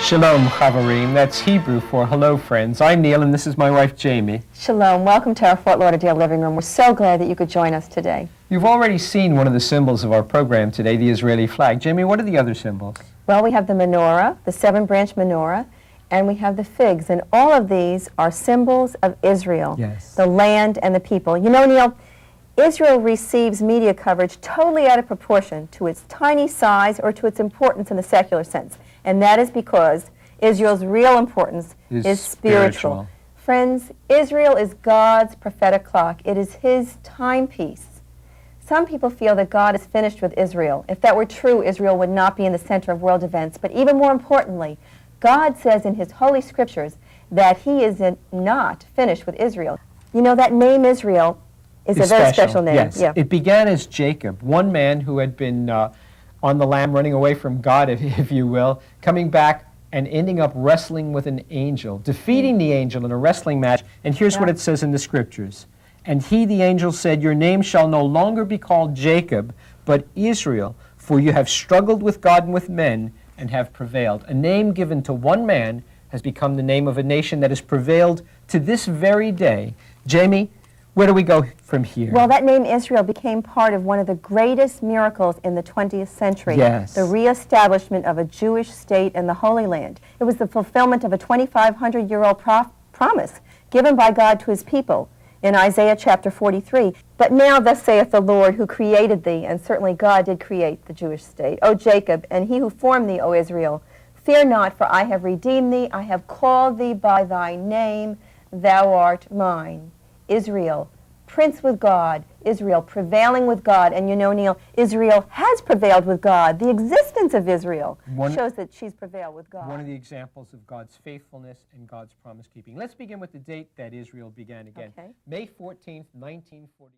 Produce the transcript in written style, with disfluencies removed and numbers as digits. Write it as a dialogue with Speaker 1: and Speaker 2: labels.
Speaker 1: Shalom, Chavarim. That's Hebrew for hello, friends. I'm Neil, and this is my wife, Jamie.
Speaker 2: Shalom. Welcome to our Fort Lauderdale living room. We're so glad that you could join us today.
Speaker 1: You've already seen one of the symbols of our program today, the Israeli flag. Jamie, what are the other symbols?
Speaker 2: Well, we have the menorah, the seven-branch menorah, and we have the figs. And all of these are symbols of Israel,
Speaker 1: Yes.
Speaker 2: the land and the people. You know, Neil, Israel receives media coverage totally out of proportion to its tiny size or to its importance in the secular sense. And that is because Israel's real importance is spiritual. Friends, Israel is God's prophetic clock. It is His timepiece. Some people feel that God is finished with Israel. If that were true, Israel would not be in the center of world events. But even more importantly, God says in His holy scriptures that He is not finished with Israel. You know, that name Israel is a very special name.
Speaker 1: Yes.
Speaker 2: Yeah.
Speaker 1: It began as Jacob, one man who had been on the lam, running away from God, if you will, coming back and ending up wrestling with an angel, defeating the angel in a wrestling match. And here's what it says in the scriptures. And he, the angel, said, "Your name shall no longer be called Jacob, but Israel, for you have struggled with God and with men and have prevailed." A name given to one man has become the name of a nation that has prevailed to this very day. Jamie, where do we go from here?
Speaker 2: Well, that name Israel became part of one of the greatest miracles in the 20th century,
Speaker 1: Yes.
Speaker 2: the reestablishment of a Jewish state in the Holy Land. It was the fulfillment of a 2,500-year-old promise given by God to His people in Isaiah chapter 43. "But now thus saith the Lord who created thee," and certainly God did create the Jewish state, "O Jacob, and he who formed thee, O Israel, fear not, for I have redeemed thee, I have called thee by thy name, thou art mine." Israel, prince with God, Israel prevailing with God. And you know, Neil, Israel has prevailed with God. The existence of Israel shows that she's prevailed with God.
Speaker 1: One of the examples of God's faithfulness and God's promise-keeping. Let's begin with the date that Israel began again.
Speaker 2: Okay.
Speaker 1: May 14th, 1940.